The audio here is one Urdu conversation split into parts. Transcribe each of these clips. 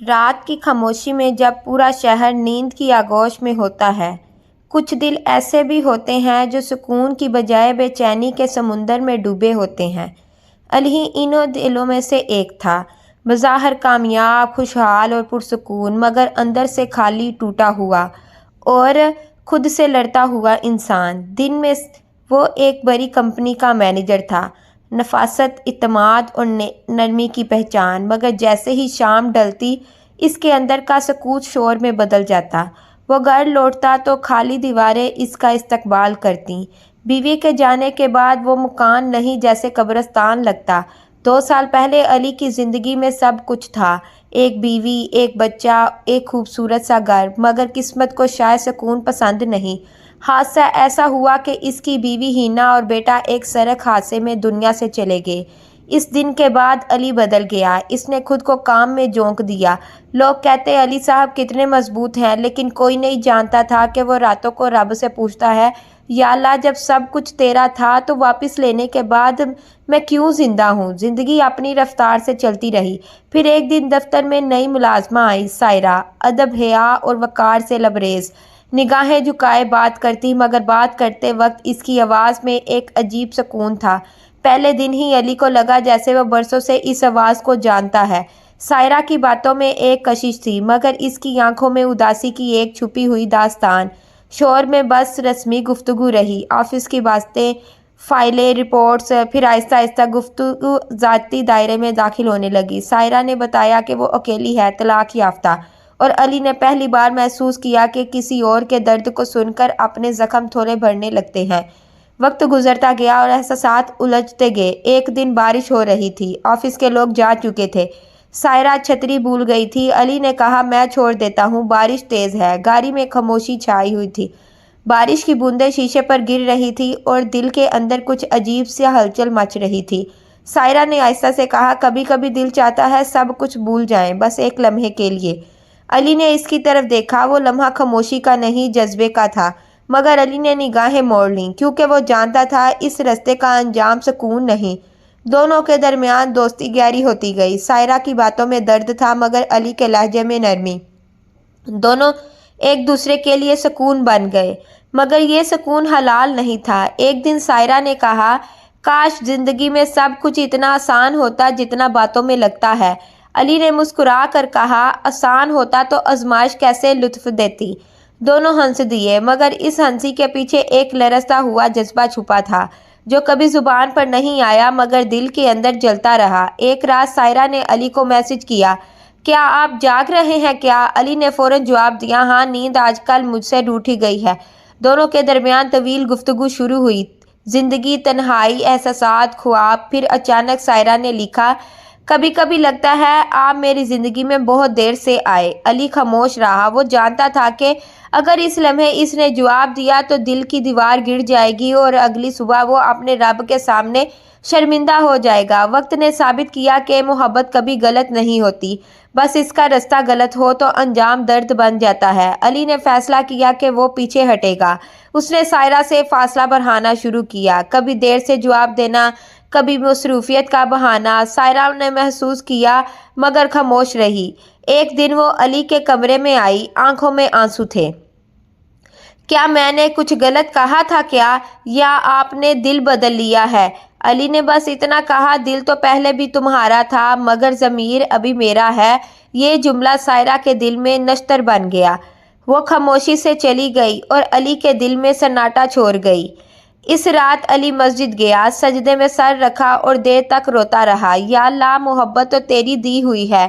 رات کی خاموشی میں جب پورا شہر نیند کی آغوش میں ہوتا ہے، کچھ دل ایسے بھی ہوتے ہیں جو سکون کی بجائے بے چینی کے سمندر میں ڈوبے ہوتے ہیں۔ علی انہی دلوں میں سے ایک تھا، بظاہر کامیاب، خوشحال اور پرسکون، مگر اندر سے خالی، ٹوٹا ہوا اور خود سے لڑتا ہوا انسان۔ دن میں وہ ایک بڑی کمپنی کا مینیجر تھا، نفاست، اعتماد اور نرمی کی پہچان، مگر جیسے ہی شام ڈھلتی اس کے اندر کا سکوت شور میں بدل جاتا۔ وہ گھر لوٹتا تو خالی دیواریں اس کا استقبال کرتیں۔ بیوی کے جانے کے بعد وہ مکان نہیں جیسے قبرستان لگتا۔ 2 سال پہلے علی کی زندگی میں سب کچھ تھا، ایک بیوی، ایک بچہ، ایک خوبصورت سا گھر، مگر قسمت کو شاید سکون پسند نہیں۔ حادثہ ایسا ہوا کہ اس کی بیوی حنا اور بیٹا ایک سڑک حادثے میں دنیا سے چلے گئے۔ اس دن کے بعد علی بدل گیا، اس نے خود کو کام میں جھونک دیا۔ لوگ کہتے علی صاحب کتنے مضبوط ہیں، لیکن کوئی نہیں جانتا تھا کہ وہ راتوں کو رب سے پوچھتا ہے، یا اللہ جب سب کچھ تیرا تھا تو واپس لینے کے بعد میں کیوں زندہ ہوں؟ زندگی اپنی رفتار سے چلتی رہی۔ پھر ایک دن دفتر میں نئی ملازمہ آئی، سائرہ، ادب، حیا اور وقار سے لبریز، نگاہیں جھکائے بات کرتی، مگر بات کرتے وقت اس کی آواز میں ایک عجیب سکون تھا۔ پہلے دن ہی علی کو لگا جیسے وہ برسوں سے اس آواز کو جانتا ہے۔ سائرہ کی باتوں میں ایک کشش تھی، مگر اس کی آنکھوں میں اداسی کی ایک چھپی ہوئی داستان۔ شور میں بس رسمی گفتگو رہی، آفس کی باتیں، فائلیں، رپورٹس، پھر آہستہ آہستہ گفتگو ذاتی دائرے میں داخل ہونے لگی۔ سائرہ نے بتایا کہ وہ اکیلی ہے، طلاق یافتہ، اور علی نے پہلی بار محسوس کیا کہ کسی اور کے درد کو سن کر اپنے زخم تھوڑے بھرنے لگتے ہیں۔ وقت گزرتا گیا اور احساسات الجھتے گئے۔ ایک دن بارش ہو رہی تھی، آفس کے لوگ جا چکے تھے، سائرہ چھتری بھول گئی تھی۔ علی نے کہا، میں چھوڑ دیتا ہوں، بارش تیز ہے۔ گاڑی میں خاموشی چھائی ہوئی تھی، بارش کی بوندیں شیشے پر گر رہی تھی اور دل کے اندر کچھ عجیب سی ہلچل مچ رہی تھی۔ سائرہ نے آہستہ سے کہا، کبھی کبھی دل چاہتا ہے سب کچھ بھول جائیں، بس ایک لمحے کے لیے۔ علی نے اس کی طرف دیکھا، وہ لمحہ خاموشی کا نہیں، جذبے کا تھا، مگر علی نے نگاہیں موڑ لیں، کیونکہ وہ جانتا تھا اس راستے کا انجام سکون نہیں۔ دونوں کے درمیان دوستی گہری ہوتی گئی۔ سائرہ کی باتوں میں درد تھا، مگر علی کے لہجے میں نرمی۔ دونوں ایک دوسرے کے لیے سکون بن گئے، مگر یہ سکون حلال نہیں تھا۔ ایک دن سائرہ نے کہا، کاش زندگی میں سب کچھ اتنا آسان ہوتا جتنا باتوں میں لگتا ہے۔ علی نے مسکرا کر کہا، آسان ہوتا تو آزمائش کیسے لطف دیتی۔ دونوں ہنس دیے، مگر اس ہنسی کے پیچھے ایک لرزتا ہوا جذبہ چھپا تھا، جو کبھی زبان پر نہیں آیا مگر دل کے اندر جلتا رہا۔ ایک رات سائرہ نے علی کو میسج کیا، کیا آپ جاگ رہے ہیں کیا؟ علی نے فوراً جواب دیا، ہاں، نیند آج کل مجھ سے روٹھی گئی ہے۔ دونوں کے درمیان طویل گفتگو شروع ہوئی، زندگی، تنہائی، احساسات، خواب۔ پھر اچانک سائرہ نے لکھا، کبھی کبھی لگتا ہے آپ میری زندگی میں بہت دیر سے آئے۔ علی خاموش رہا، وہ جانتا تھا کہ اگر اس لمحے اس نے جواب دیا تو دل کی دیوار گر جائے گی اور اگلی صبح وہ اپنے رب کے سامنے شرمندہ ہو جائے گا۔ وقت نے ثابت کیا کہ محبت کبھی غلط نہیں ہوتی، بس اس کا راستہ غلط ہو تو انجام درد بن جاتا ہے۔ علی نے فیصلہ کیا کہ وہ پیچھے ہٹے گا۔ اس نے سائرہ سے فاصلہ بڑھانا شروع کیا، کبھی دیر سے جواب دینا، کبھی مصروفیت کا بہانہ۔ سائرہ نے محسوس کیا، مگر خاموش رہی۔ ایک دن وہ علی کے کمرے میں آئی، آنکھوں میں آنسو تھے۔ کیا میں نے کچھ غلط کہا تھا کیا، یا آپ نے دل بدل لیا ہے؟ علی نے بس اتنا کہا، دل تو پہلے بھی تمہارا تھا، مگر ضمیر ابھی میرا ہے۔ یہ جملہ سائرہ کے دل میں نشتر بن گیا۔ وہ خاموشی سے چلی گئی اور علی کے دل میں سناٹا چھوڑ گئی۔ اس رات علی مسجد گیا، سجدے میں سر رکھا اور دیر تک روتا رہا، یا اللہ، محبت تو تیری دی ہوئی ہے،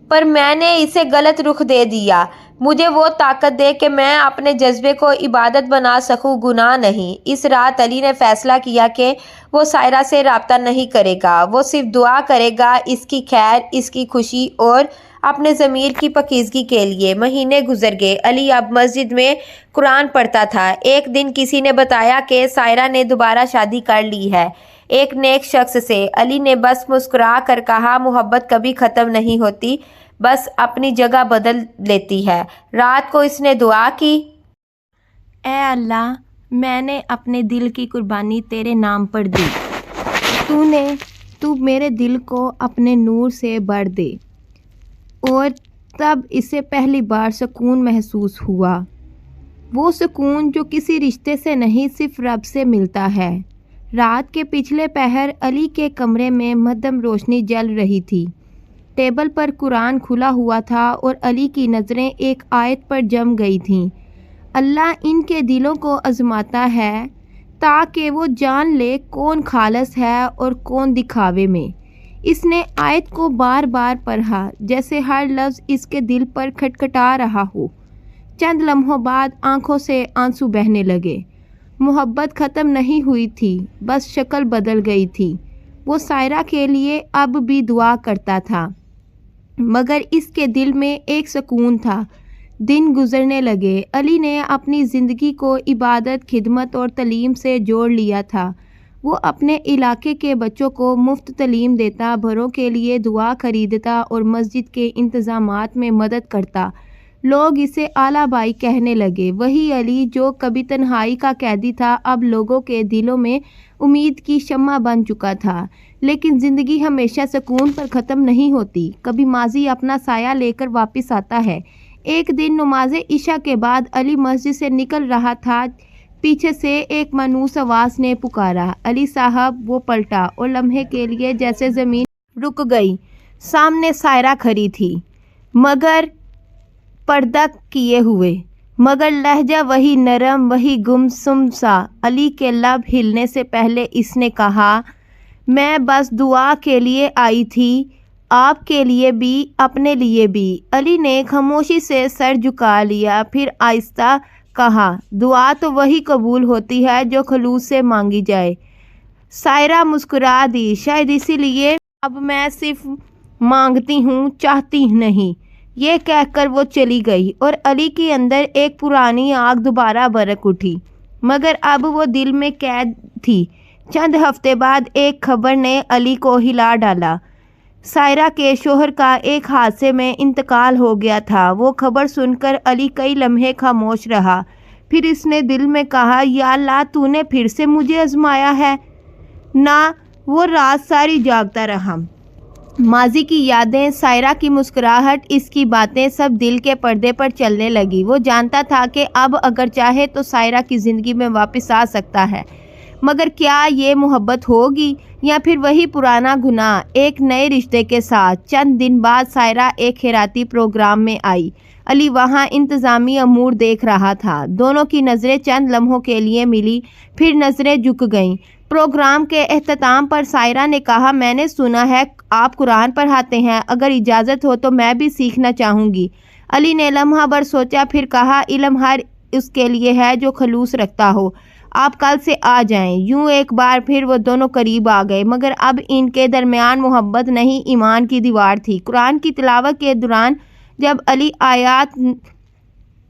پر میں نے اسے غلط رخ دے دیا۔ مجھے وہ طاقت دے کہ میں اپنے جذبے کو عبادت بنا سکوں، گناہ نہیں۔ اس رات علی نے فیصلہ کیا کہ وہ سائرہ سے رابطہ نہیں کرے گا، وہ صرف دعا کرے گا، اس کی خیر، اس کی خوشی اور اپنے ضمیر کی پاکیزگی کے لیے۔ مہینے گزر گئے، علی اب مسجد میں قرآن پڑھتا تھا۔ ایک دن کسی نے بتایا کہ سائرہ نے دوبارہ شادی کر لی ہے، ایک نیک شخص سے۔ علی نے بس مسکرا کر کہا، محبت کبھی ختم نہیں ہوتی، بس اپنی جگہ بدل لیتی ہے۔ رات کو اس نے دعا کی، اے اللہ، میں نے اپنے دل کی قربانی تیرے نام پر دی، تو میرے دل کو اپنے نور سے بھر دے اور تب اسے پہلی بار سکون محسوس ہوا، وہ سکون جو کسی رشتے سے نہیں صرف رب سے ملتا ہے۔ رات کے پچھلے پہر علی کے کمرے میں مدھم روشنی جل رہی تھی۔ ٹیبل پر قرآن کھلا ہوا تھا اور علی کی نظریں ایک آیت پر جم گئی تھیں۔ اللہ ان کے دلوں کو آزماتا ہے تاکہ وہ جان لے کون خالص ہے اور کون دکھاوے میں۔ اس نے آیت کو بار بار پڑھا جیسے ہر لفظ اس کے دل پر کھٹکھٹا رہا ہو۔ چند لمحوں بعد آنکھوں سے آنسو بہنے لگے۔ محبت ختم نہیں ہوئی تھی، بس شکل بدل گئی تھی۔ وہ سائرہ کے لیے اب بھی دعا کرتا تھا، مگر اس کے دل میں ایک سکون تھا۔ دن گزرنے لگے۔ علی نے اپنی زندگی کو عبادت، خدمت اور تعلیم سے جوڑ لیا تھا۔ وہ اپنے علاقے کے بچوں کو مفت تعلیم دیتا، بڑوں کے لیے دعا خریدتا اور مسجد کے انتظامات میں مدد کرتا۔ لوگ اسے اعلیٰ بھائی کہنے لگے۔ وہی علی جو کبھی تنہائی کا قیدی تھا، اب لوگوں کے دلوں میں امید کی شمع بن چکا تھا۔ لیکن زندگی ہمیشہ سکون پر ختم نہیں ہوتی، کبھی ماضی اپنا سایہ لے کر واپس آتا ہے۔ ایک دن نماز عشاء کے بعد علی مسجد سے نکل رہا تھا، پیچھے سے ایک مانوس آواز نے پکارا، علی صاحب! وہ پلٹا اور لمحے کے لیے جیسے زمین رک گئی۔ سامنے سائرہ کھڑی تھی، مگر پردہ کیے ہوئے، مگر لہجہ وہی نرم، وہی گمسم سا۔ علی کے لب ہلنے سے پہلے اس نے کہا، میں بس دعا کے لیے آئی تھی، آپ کے لیے بھی، اپنے لیے بھی۔ علی نے خاموشی سے سر جھکا لیا، پھر آہستہ کہا، دعا تو وہی قبول ہوتی ہے جو خلوص سے مانگی جائے۔ سائرہ مسکرا دی، شاید اسی لیے اب میں صرف مانگتی ہوں، چاہتی نہیں۔ یہ کہہ کر وہ چلی گئی اور علی کے اندر ایک پرانی آگ دوبارہ بھڑک اٹھی، مگر اب وہ دل میں قید تھی۔ چند ہفتے بعد ایک خبر نے علی کو ہلا ڈالا۔ سائرہ کے شوہر کا ایک حادثے میں انتقال ہو گیا تھا۔ وہ خبر سن کر علی کئی لمحے خاموش رہا، پھر اس نے دل میں کہا، یا اللہ، تو نے پھر سے مجھے آزمایا ہے نا۔ وہ رات ساری جاگتا رہا۔ ماضی کی یادیں، سائرہ کی مسکراہٹ، اس کی باتیں سب دل کے پردے پر چلنے لگی۔ وہ جانتا تھا کہ اب اگر چاہے تو سائرہ کی زندگی میں واپس آ سکتا ہے، مگر کیا یہ محبت ہوگی یا پھر وہی پرانا گناہ ایک نئے رشتے کے ساتھ؟ چند دن بعد سائرہ ایک خیراتی پروگرام میں آئی۔ علی وہاں انتظامی امور دیکھ رہا تھا۔ دونوں کی نظریں چند لمحوں کے لیے ملی، پھر نظریں جھک گئیں۔ پروگرام کے اختتام پر سائرہ نے کہا، میں نے سنا ہے آپ قرآن پڑھاتے ہیں، اگر اجازت ہو تو میں بھی سیکھنا چاہوں گی۔ علی نے لمحہ بھر سوچا، پھر کہا، علم ہر اس کے لیے ہے جو خلوص رکھتا ہو، آپ کل سے آ جائیں۔ یوں ایک بار پھر وہ دونوں قریب آ گئے، مگر اب ان کے درمیان محبت نہیں، ایمان کی دیوار تھی۔ قرآن کی تلاوت کے دوران جب علی آیات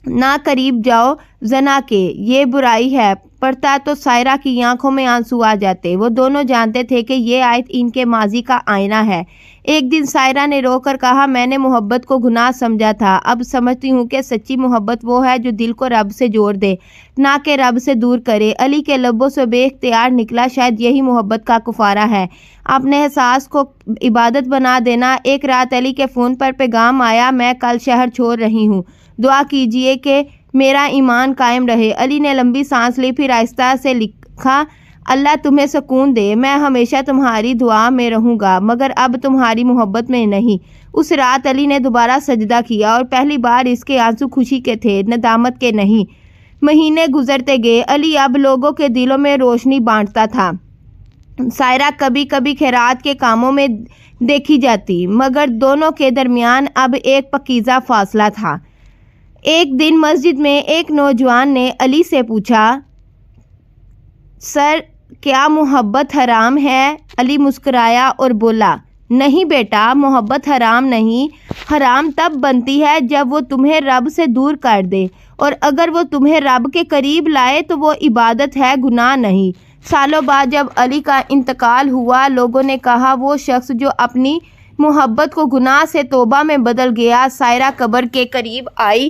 نہ قریب جاؤ زنا کے، یہ برائی ہے پڑھتا تو سائرہ کی آنکھوں میں آنسو آ جاتے۔ وہ دونوں جانتے تھے کہ یہ آیت ان کے ماضی کا آئینہ ہے۔ ایک دن سائرہ نے رو کر کہا، میں نے محبت کو گناہ سمجھا تھا، اب سمجھتی ہوں کہ سچی محبت وہ ہے جو دل کو رب سے جوڑ دے، نہ کہ رب سے دور کرے۔ علی کے لبوں سے بے اختیار نکلا، شاید یہی محبت کا کفارہ ہے، اپنے احساس کو عبادت بنا دینا۔ ایک رات علی کے فون پر پیغام آیا، میں کل شہر چھوڑ رہی ہوں، دعا کیجیے کہ میرا ایمان قائم رہے۔ علی نے لمبی سانس لی، پھر آہستہ سے لکھا، اللہ تمہیں سکون دے، میں ہمیشہ تمہاری دعا میں رہوں گا، مگر اب تمہاری محبت میں نہیں۔ اس رات علی نے دوبارہ سجدہ کیا اور پہلی بار اس کے آنسو خوشی کے تھے، ندامت کے نہیں۔ مہینے گزرتے گئے، علی اب لوگوں کے دلوں میں روشنی بانٹتا تھا۔ سائرہ کبھی کبھی خیرات کے کاموں میں دیکھی جاتی، مگر دونوں کے درمیان اب ایک پاکیزہ فاصلہ تھا۔ ایک دن مسجد میں ایک نوجوان نے علی سے پوچھا، سر، کیا محبت حرام ہے؟ علی مسکرایا اور بولا، نہیں بیٹا، محبت حرام نہیں، حرام تب بنتی ہے جب وہ تمہیں رب سے دور کر دے، اور اگر وہ تمہیں رب کے قریب لائے تو وہ عبادت ہے، گناہ نہیں۔ سالوں بعد جب علی کا انتقال ہوا، لوگوں نے کہا، وہ شخص جو اپنی محبت کو گناہ سے توبہ میں بدل گیا۔ سائرہ قبر کے قریب آئی،